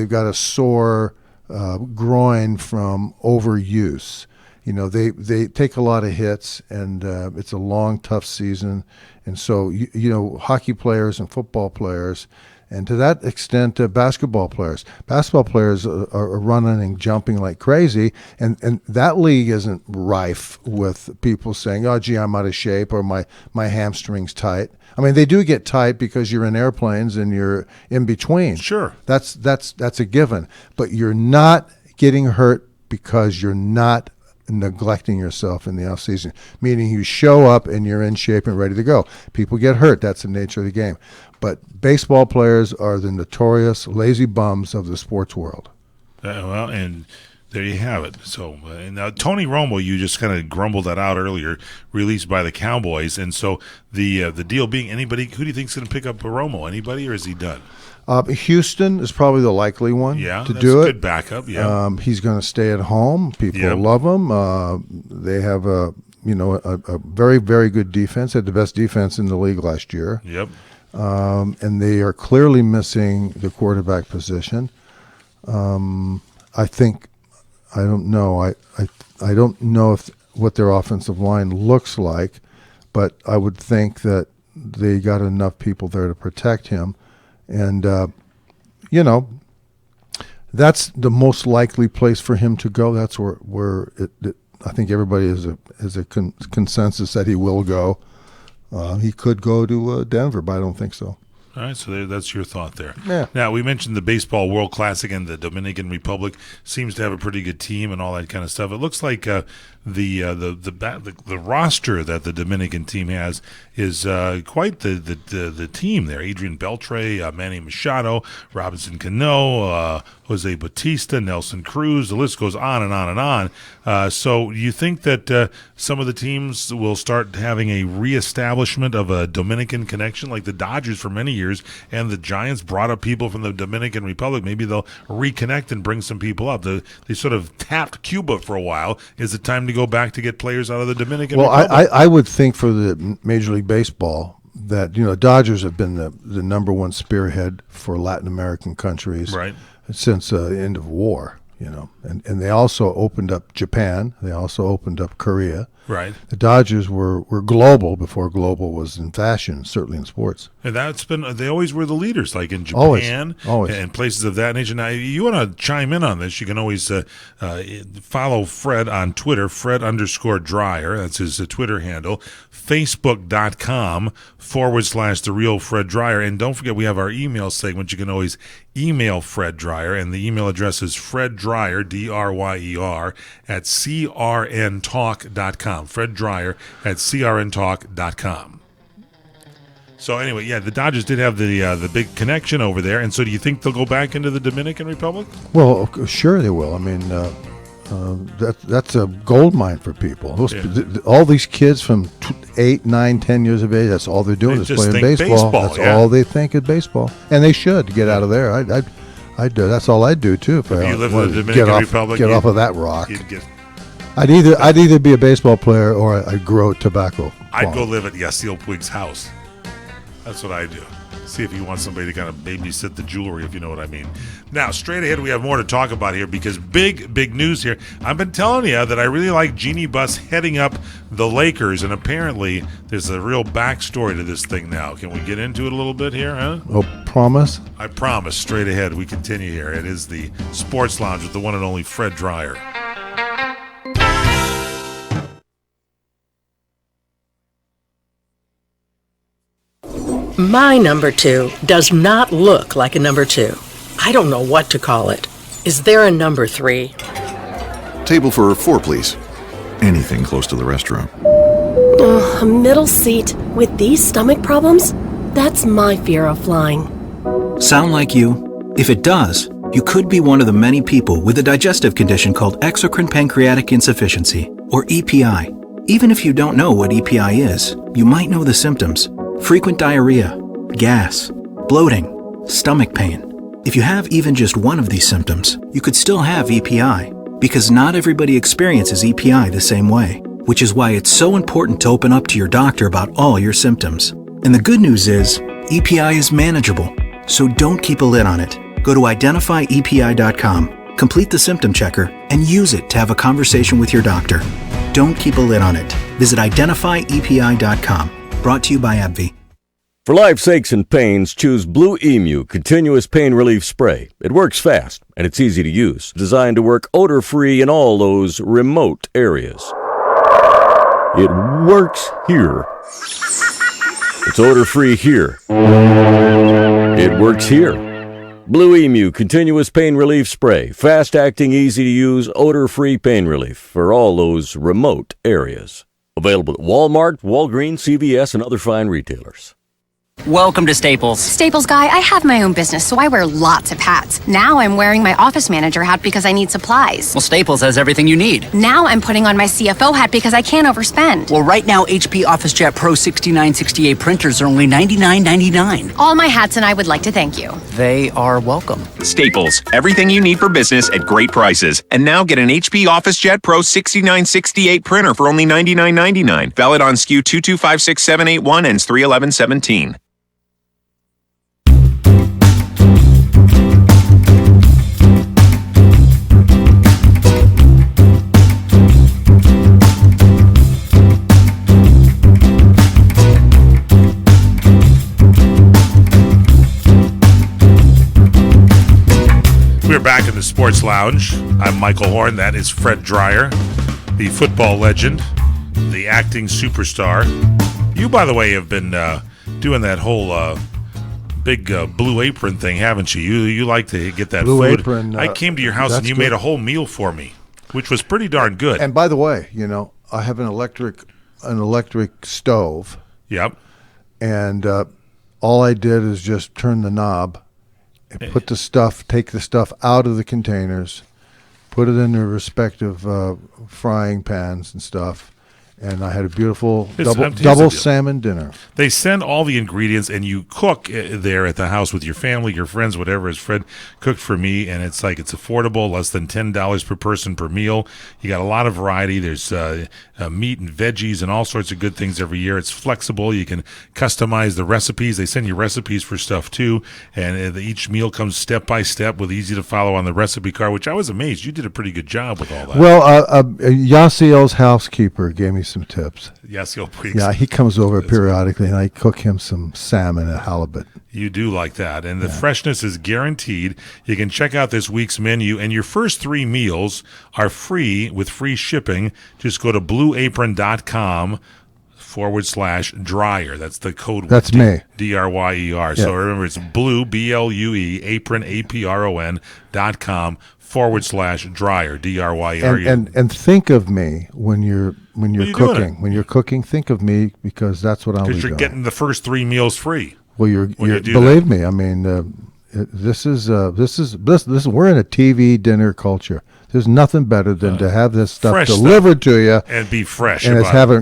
got a sore groin from overuse. You know, they take a lot of hits, and it's a long, tough season. And so, you know, hockey players and football players, and to that extent, basketball players. Basketball players are running and jumping like crazy, and that league isn't rife with people saying, oh, gee, I'm out of shape, or my hamstring's tight. I mean, they do get tight because you're in airplanes and you're in between. Sure. That's a given. But you're not getting hurt because you're not neglecting yourself in the off season, meaning you show up and you're in shape and ready to go. People get hurt. That's the nature of the game. But baseball players are the notorious lazy bums of the sports world. Well, and there you have it. So, now Tony Romo, you just kind of grumbled that out earlier, released by the Cowboys. And so the deal being anybody, who do you think's going to pick up Romo? Anybody, or is he done? Houston is probably the likely one to do it. Good backup. Yeah, he's going to stay at home. People love him. They have a very, very good defense. They had the best defense in the league last year. Yep. And they are clearly missing the quarterback position. I think, I don't know. I don't know what their offensive line looks like, but I would think that they got enough people there to protect him. And, that's the most likely place for him to go. That's where I think everybody is a consensus that he will go. He could go to Denver, but I don't think so. All right, so that's your thought there. Yeah. Now, we mentioned the Baseball World Classic, and the Dominican Republic seems to have a pretty good team and all that kind of stuff. It looks like the roster that the Dominican team has is quite the team there. Adrian Beltre, Manny Machado, Robinson Cano, Jose Bautista, Nelson Cruz. The list goes on and on and on. So you think that some of the teams will start having a reestablishment of a Dominican connection, like the Dodgers for many years, and the Giants brought up people from the Dominican Republic? Maybe they'll reconnect and bring some people up. They sort of tapped Cuba for a while. Is it time to go back to get players out of the Dominican Republic? Well, I would think for the Major League Baseball that, Dodgers have been the number one spearhead for Latin American countries since the end of war, and they also opened up Japan. They also opened up Korea. Right. The Dodgers were global before global was in fashion, certainly in sports. And they always were the leaders, like in Japan always. And places of that nature. Now, you want to chime in on this, you can always follow Fred on Twitter, Fred_Dryer. That's his Twitter handle. Facebook.com/The Real Fred Dryer. And don't forget, we have our email segment. You can always email Fred Dryer, and the email address is FredDryer, DRYER, at CRNtalk.com. Fred Dryer at CRNtalk.com. So anyway, the Dodgers did have the big connection over there, and so do you think they'll go back into the Dominican Republic? Well, sure they will. I mean, that's a gold mine for people. All these kids from 8, 9, 10 years of age, that's all they're doing is playing baseball. That's all they think is baseball, and they should get out of there. I'd do. That's all I'd do too if I you live in the Dominican Republic. Get off of that rock. I'd either be a baseball player or I'd grow tobacco. I'd go live at Yasiel Puig's house. That's what I do. See if he wants somebody to kind of babysit the jewelry, if you know what I mean. Now, straight ahead, we have more to talk about here because big news here. I've been telling you that I really like Jeannie Buss heading up the Lakers, and apparently there's a real backstory to this thing now. Can we get into it a little bit here, huh? Oh, promise? I promise. Straight ahead, we continue here. It is the Sports Lounge with the one and only Fred Dryer. My number 2 does not look like a number 2. I don't know what to call it. Is there a number 3? Table for 4, please. Anything close to the restroom. A middle seat with these stomach problems? That's my fear of flying. Sound like you? If it does, you could be one of the many people with a digestive condition called exocrine pancreatic insufficiency, or EPI. Even if you don't know what EPI is, you might know the symptoms. Frequent diarrhea, gas, bloating, stomach pain. If you have even just one of these symptoms, you could still have EPI, because not everybody experiences EPI the same way, which is why it's so important to open up to your doctor about all your symptoms. And the good news is, EPI is manageable, so don't keep a lid on it. Go to identifyepi.com, complete the symptom checker, and use it to have a conversation with your doctor. Don't keep a lid on it. Visit identifyepi.com. Brought to you by AbbVie. For life's aches and pains, choose Blue Emu Continuous Pain Relief Spray. It works fast, and it's easy to use. Designed to work odor-free in all those remote areas. It works here. It's odor-free here. It works here. Blue Emu Continuous Pain Relief Spray. Fast-acting, easy-to-use, odor-free pain relief for all those remote areas. Available at Walmart, Walgreens, CVS, and other fine retailers. Welcome to Staples. Staples guy, I have my own business, so I wear lots of hats. Now I'm wearing my office manager hat because I need supplies. Well, Staples has everything you need. Now I'm putting on my CFO hat because I can't overspend. Well, right now, HP OfficeJet Pro 6968 printers are only $99.99. All my hats and I would like to thank you. They are welcome. Staples, everything you need for business at great prices. And now get an HP OfficeJet Pro 6968 printer for only $99.99. Valid on SKU 2256781, ends 3/11/17. We're back in the Sports Lounge. I'm Michael Horn. That is Fred Dreyer, the football legend, the acting superstar. You, by the way, have been doing that whole big Blue Apron thing, haven't you? You like to get that Blue food. Apron, I came to your house and you made a whole meal for me, which was pretty darn good. And by the way, I have an electric stove. Yep. And all I did is just turn the knob. Put the stuff, take the stuff out of the containers, put it in their respective frying pans and stuff, and I had a beautiful double salmon dinner. They send all the ingredients, and you cook there at the house with your family, your friends, whatever. As Fred cooked for me, and it's affordable, less than $10 per person per meal. You got a lot of variety. There's meat and veggies and all sorts of good things every year. It's flexible. You can customize the recipes. They send you recipes for stuff too, and each meal comes step by step with easy to follow on the recipe card, which I was amazed. You did a pretty good job with all that. Well, Yasiel's housekeeper gave me some tips. Yasiel Puig. Yeah, he comes over periodically, and I cook him some salmon and halibut. You do like that, and the freshness is guaranteed. You can check out this week's menu, and your first 3 meals are free with free shipping. Just go to blueapron.com/dryer. That's the code word. That's me. DRYER. Yeah. So remember, it's blue, BLUE, apron, APRON.com/dryer, DRYER. And think of me when you're cooking. When you're cooking, think of me because that's what I'll be doing. Because you're getting the first 3 meals free. Well, you're believe me. I mean, this is we're in a TV dinner culture. There's nothing better than to have this stuff delivered to you and be fresh. And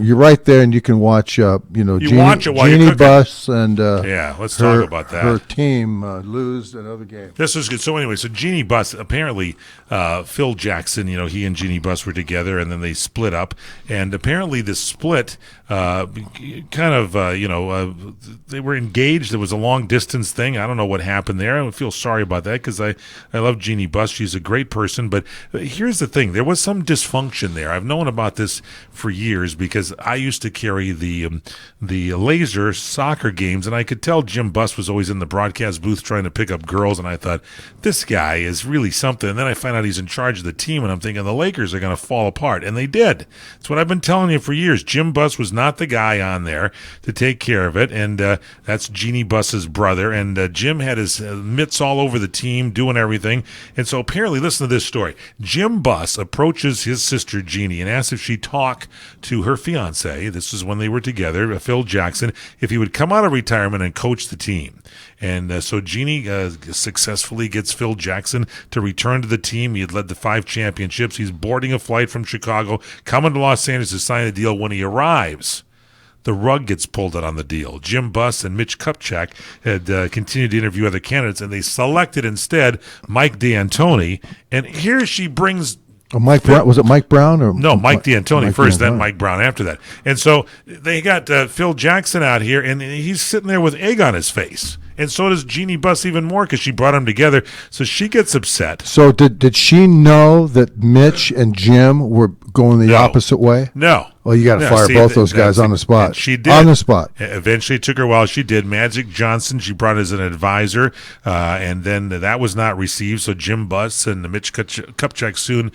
you're right there, and you can watch. Jeannie Buss and let's talk about that. Her team lose another game. This is good. So anyway, Jeannie Buss, apparently Phil Jackson, he and Jeannie Buss were together, and then they split up. And apparently the split they were engaged. There was a long distance thing. I don't know what happened there. I don't feel sorry about that because I love Jeannie Buss. She's a great person, but here's the thing. There was some dysfunction there. I've known about this for years because I used to carry the laser soccer games, and I could tell Jim Buss was always in the broadcast booth trying to pick up girls, and I thought, this guy is really something. And then I find out he's in charge of the team, and I'm thinking the Lakers are going to fall apart, and they did. That's what I've been telling you for years. Jim Buss was not the guy on there to take care of it, and that's Jeannie Buss's brother, and Jim had his mitts all over the team doing everything. And so apparently, listen to this story. Jim Buss approaches his sister Jeannie and asks if she'd talk to her fiance. This is when they were together, Phil Jackson, if he would come out of retirement and coach the team. And so Jeannie successfully gets Phil Jackson to return to the team. He had led the 5 championships. He's boarding a flight from Chicago, coming to Los Angeles to sign a deal. When he arrives, the rug gets pulled out on the deal. Jim Buss and Mitch Kupchak had continued to interview other candidates, and they selected instead Mike D'Antoni. And here she brings... Mike Brown. Was it Mike Brown? Or no, Mike D'Antoni Mike first, D'Antoni. then Mike Brown after that. And so they got Phil Jackson out here, and he's sitting there with egg on his face. And so does Jeannie Buss even more because she brought them together. So she gets upset. So did she know that Mitch and Jim were going the opposite way? No. Well, you got to fire both those guys on the spot. She did. On the spot. Eventually took her while she did. Magic Johnson, she brought as an advisor, and then that was not received. So Jim Buss and Mitch Kupchak soon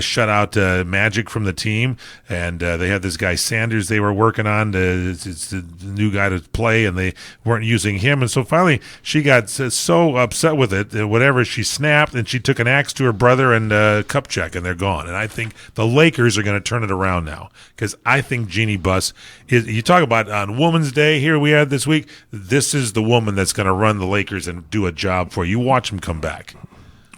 shut out Magic from the team, and they had this guy Sanders they were working on. It's the new guy to play, and they weren't using him. And so finally she got so upset with it, whatever, she snapped, and she took an axe to her brother and Kupchak, and they're gone. And I think the Lakers are going to turn it around now. Because I think Jeannie Buss is, you talk about on Women's Day here we had this week, this is the woman that's going to run the Lakers and do a job for you. You watch them come back.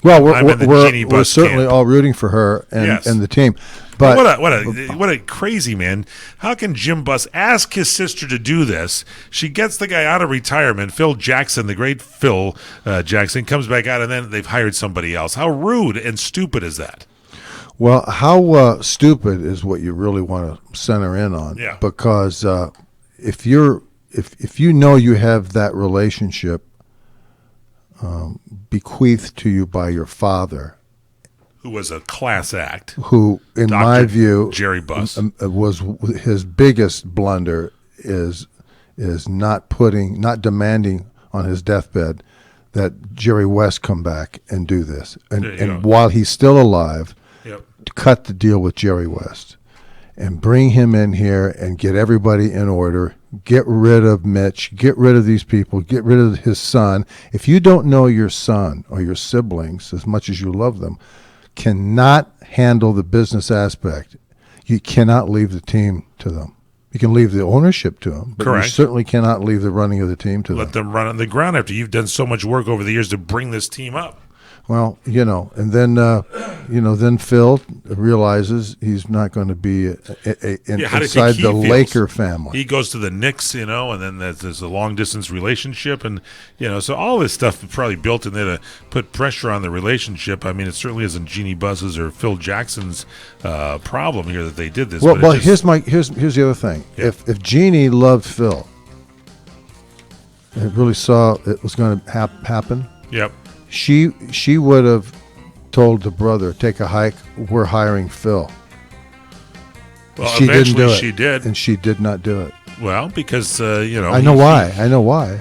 Well, we're certainly all rooting for her and the team. But what a crazy man. How can Jim Buss ask his sister to do this? She gets the guy out of retirement, Phil Jackson, the great Phil Jackson, comes back out, and then they've hired somebody else. How rude and stupid is that? Well, how stupid is what you really want to center in on? Yeah. Because if you know you have that relationship bequeathed to you by your father, who was a class act, who, in my view, Jerry Buss, was his biggest blunder is not demanding on his deathbed that Jerry West come back and do this, and while he's still alive. To cut the deal with Jerry West and bring him in here and get everybody in order, get rid of Mitch, get rid of these people, get rid of his son. If you don't know your son or your siblings as much as you love them, cannot handle the business aspect, you cannot leave the team to them. You can leave the ownership to them, but Correct. You certainly cannot leave the running of the team to them. Let them run on the ground after you've done so much work over the years to bring this team up. Well, and then then Phil realizes he's not going to be inside the Laker family. He goes to the Knicks, and then there's a long distance relationship, and so all this stuff is probably built in there to put pressure on the relationship. I mean, it certainly isn't Jeannie Buss's or Phil Jackson's problem here that they did this. Well, here's the other thing. Yeah. If Jeannie loved Phil, and really saw it was going to happen. Yep. She would have told the brother, take a hike, we're hiring Phil. Well, she didn't do it. She did. And she did not do it. Well, because, I know why,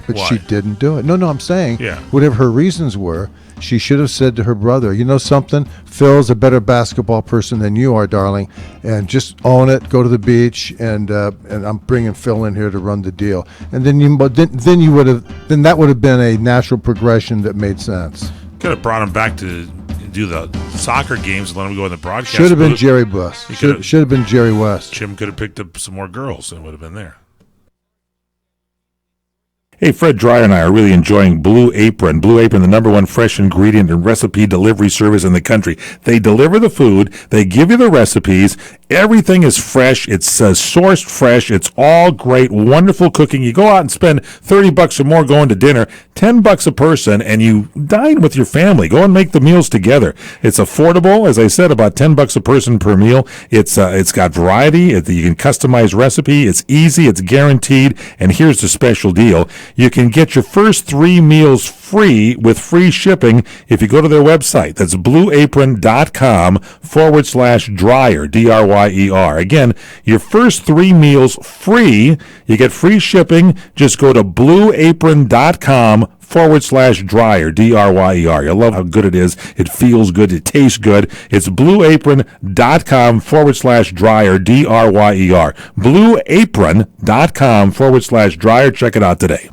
but why? she didn't do it. No, I'm saying, yeah. Whatever her reasons were, she should have said to her brother, you know something, Phil's a better basketball person than you are, darling, and just own it, go to the beach, and I'm bringing Phil in here to run the deal. And then that would have been a natural progression that made sense. Could have brought him back to do the soccer games and let him go in the broadcast. Should have been Jerry Buss. Should have been Jerry West. Jim could have picked up some more girls and it would have been there. Hey, Fred Dreyer and I are really enjoying Blue Apron. Blue Apron, the number one fresh ingredient and recipe delivery service in the country. They deliver the food. They give you the recipes. Everything is fresh. It's sourced fresh. It's all great, wonderful cooking. You go out and spend $30 or more going to dinner, $10 a person, and you dine with your family. Go and make the meals together. It's affordable, as I said, about $10 a person per meal. It's got variety. You can customize recipe. It's easy. It's guaranteed. And here's the special deal. You can get your first 3 meals free with free shipping if you go to their website. That's blueapron.com/dryer, D-R-Y-E-R. Again, your first 3 meals free. You get free shipping. Just go to blueapron.com/dryer, D-R-Y-E-R. You'll love how good it is. It feels good. It tastes good. It's blueapron.com/dryer, D-R-Y-E-R. Blueapron.com/dryer. Check it out today.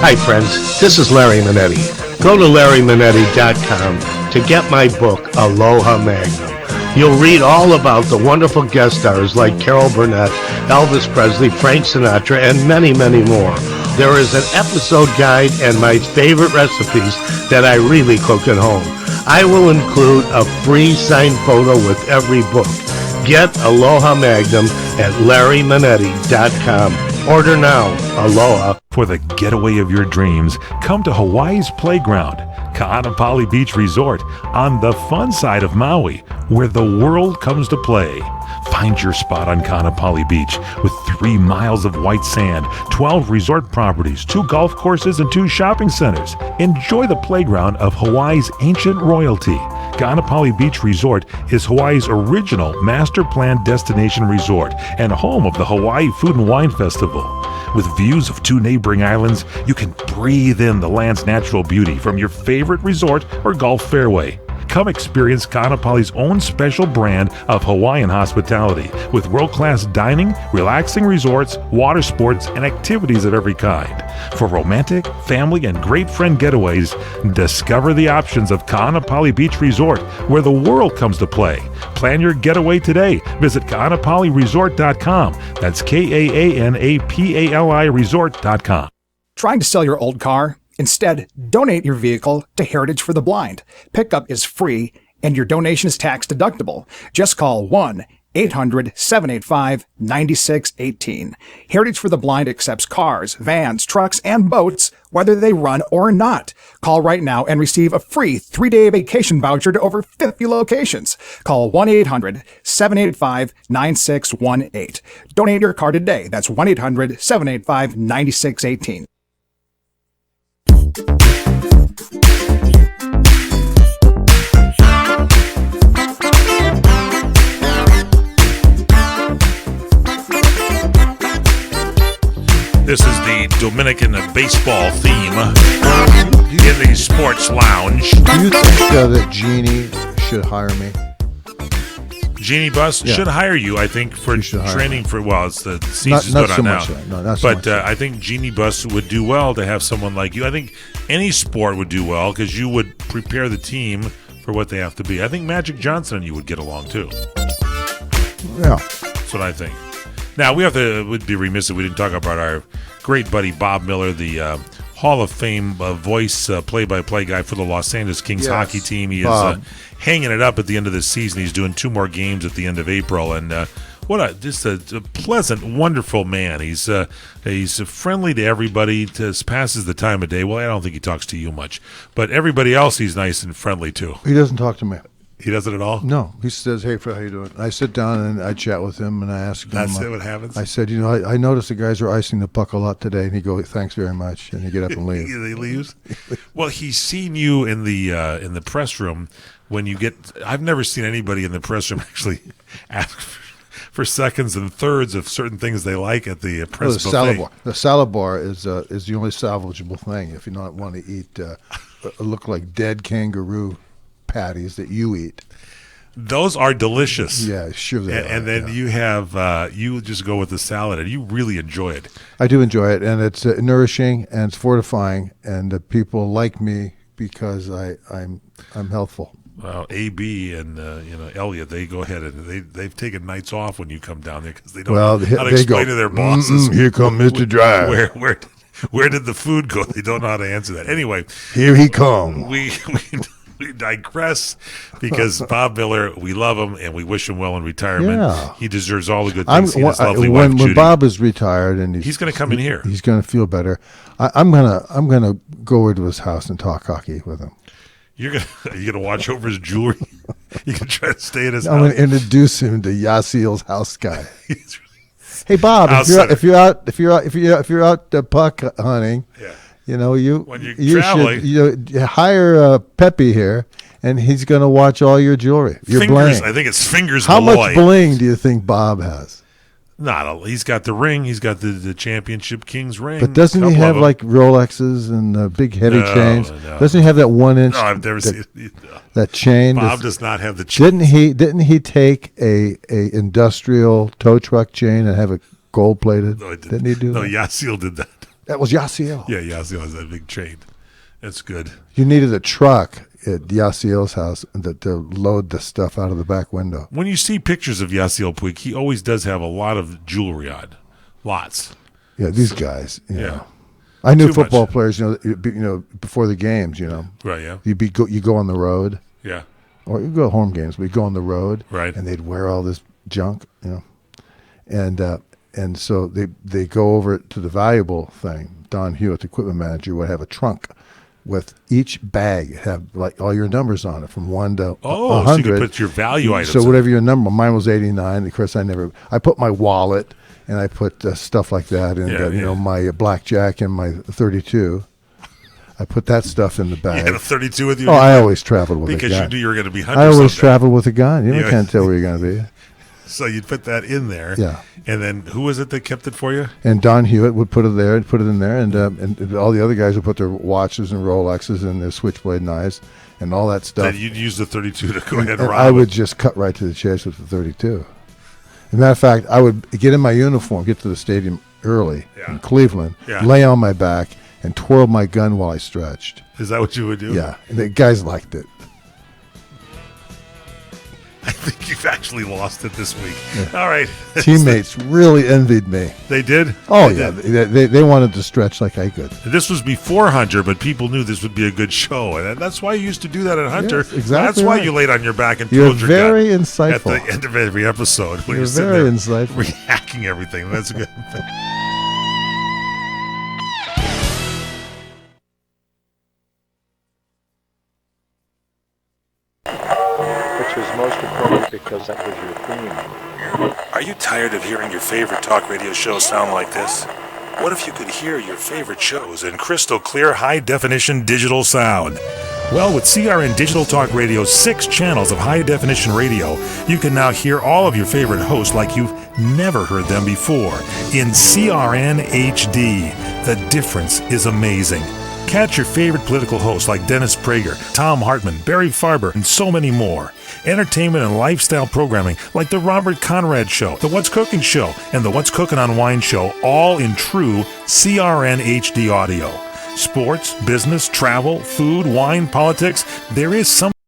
Hi, friends. This is Larry Manetti. Go to LarryManetti.com to get my book, Aloha Magnum. You'll read all about the wonderful guest stars like Carol Burnett, Elvis Presley, Frank Sinatra, and many, many more. There is an episode guide and my favorite recipes that I really cook at home. I will include a free signed photo with every book. Get Aloha Magnum at LarryManetti.com. Order now. Aloha. For the getaway of your dreams, come to Hawaii's Playground, Ka'anapali Beach Resort, on the fun side of Maui, where the world comes to play. Find your spot on Ka'anapali Beach with 3 miles of white sand, 12 resort properties, 2 golf courses, and 2 shopping centers. Enjoy the playground of Hawaii's ancient royalty. Kaanapali Beach Resort is Hawaii's original master planned destination resort and home of the Hawaii Food and Wine Festival. With views of 2 neighboring islands, you can breathe in the land's natural beauty from your favorite resort or golf fairway. Come experience Kaanapali's own special brand of Hawaiian hospitality with world-class dining, relaxing resorts, water sports, and activities of every kind. For romantic, family, and great friend getaways, discover the options of Kaanapali Beach Resort, where the world comes to play. Plan your getaway today. Visit KaanapaliResort.com. That's KAANAPALI Resort.com. Trying to sell your old car? Instead, donate your vehicle to Heritage for the Blind. Pickup is free, and your donation is tax deductible. Just call 1-800-785-9618. Heritage for the Blind accepts cars, vans, trucks, and boats, whether they run or not. Call right now and receive a free 3-day vacation voucher to over 50 locations. Call 1-800-785-9618. Donate your car today. That's 1-800-785-9618. This is the Dominican baseball theme in the sports lounge. Do you think that Jeannie should hire me? Jeannie Buss should hire you, I think, for training for, well, it's the season's Not going so on much now. that. No, not so But much I think Jeannie Buss would do well to have someone like you. I think any sport would do well because you would prepare the team for what they have to be. I think Magic Johnson and you would get along, too. Yeah. That's what I think. Now, would be remiss if we didn't talk about our great buddy Bob Miller, the Hall of Fame voice play-by-play guy for the Los Angeles Kings hockey team. He is hanging it up at the end of the season. He's doing 2 more games at the end of April, and just a pleasant, wonderful man. He's friendly to everybody. Passes the time of day. Well, I don't think he talks to you much, but everybody else he's nice and friendly to. He doesn't talk to me. He doesn't at all? No. He says, "Hey, Fred, how you doing?" I sit down and I chat with him and I ask him. That's what happens? I said, I noticed the guys are icing the puck a lot today. And he goes, "Thanks very much." And he get up and leave. He leaves? Well, he's seen you in the press room when you get – I've never seen anybody in the press room actually ask for seconds and thirds of certain things they like at the press buffet. The salad bar is the only salvageable thing if you don't want to eat look like dead kangaroo patties that you eat. Those are delicious. Yeah, sure they are. And then you have you just go with the salad, and you really enjoy it. I do enjoy it, and it's nourishing and it's fortifying, and people like me because I'm healthful. Well, AB and Elliot, they go ahead and they've taken nights off when you come down there because they don't know how to explain to their bosses. Here come Mr. Drive. Where did the food go? They don't know how to answer that. Anyway, here he comes. We digress because Bob Miller, we love him and we wish him well in retirement. Yeah. He deserves all the good things. He has lovely wife, when Judy. Bob is retired and he's going to come in here. He's going to feel better. I'm gonna go over to his house and talk hockey with him. Are you gonna watch over his jewelry? You can try to stay at his house. I'm gonna introduce him to Yasiel's house guy. Hey Bob, if you're out puck hunting, when you're you traveling, should hire Pepe here, and he's going to watch all your jewelry. Your fingers, bling. I think it's fingers. How Malloy. much bling do you think Bob has? He's got the ring. He's got the championship King's ring. But doesn't he have like Rolexes and big heavy chains? No. Doesn't he have that 1 inch? No, I've never seen that chain. Bob does not have the chain. Didn't he take a industrial tow truck chain and have it gold plated? No, didn't he do that? No, Yasiel did that. That was Yasiel. Yeah, Yasiel has that big chain. That's good. You needed a truck at Yasiel's house to load the stuff out of the back window. When you see pictures of Yasiel Puig, he always does have a lot of jewelry on. Lots. Yeah, these guys. Yeah. I knew football players, before the games, Right, yeah. You go on the road. Yeah. Or you go to home games, but you go on the road. Right. And they'd wear all this junk, And so they go over to the valuable thing. Don Hewitt, the equipment manager, would have a trunk with each bag have like all your numbers on it from 1 to 100. So you could put your value items. So whatever your number, mine was 89. Of course, I put my wallet and I put stuff like that, and my blackjack and my 32. I put that stuff in the You bag. had a 32 with you? Oh, I always traveled with a gun. Because you knew you were going to be hunting I always someday. traveled with a gun. You Yeah. can't tell where you're going to be. So you'd put that in there. Yeah. And then who was it that kept it for you? And Don Hewitt would put it there and put it in there, and all the other guys would put their watches and Rolexes and their switchblade knives and all that stuff. Then you'd use the 32 to go ahead and And rob I would it. just cut right to the chase with the 32. As a matter of fact, I would get in my uniform, get to the stadium early in Cleveland, Yeah. lay on my back, and twirl my gun while I stretched. Is that what you would do? Yeah, and the guys liked it. I think you've actually lost it this week. Yeah. All right. Teammates really envied me. They did? Oh, They yeah. did. They wanted to stretch like I could. This was before Hunter, but people knew this would be a good show. And that's why you used to do that at Hunter. Yes, exactly That's why right. you laid on your back and You're twirled your very gun insightful. at the end of every episode. When You're sitting very there insightful. Rehacking everything. That's a good thing. Which was most appropriate because that was your theme. Are you tired of hearing your favorite talk radio shows sound like this? What if you could hear your favorite shows in crystal clear, high-definition digital sound? Well, with CRN Digital Talk Radio's 6 channels of high-definition radio, you can now hear all of your favorite hosts like you've never heard them before in CRN HD. The difference is amazing. Catch your favorite political hosts like Dennis Prager, Tom Hartman, Barry Farber, and so many more. Entertainment and lifestyle programming like The Robert Conrad Show, The What's Cooking Show, and The What's Cooking on Wine Show, all in true CRN HD audio. Sports, business, travel, food, wine, politics, there is some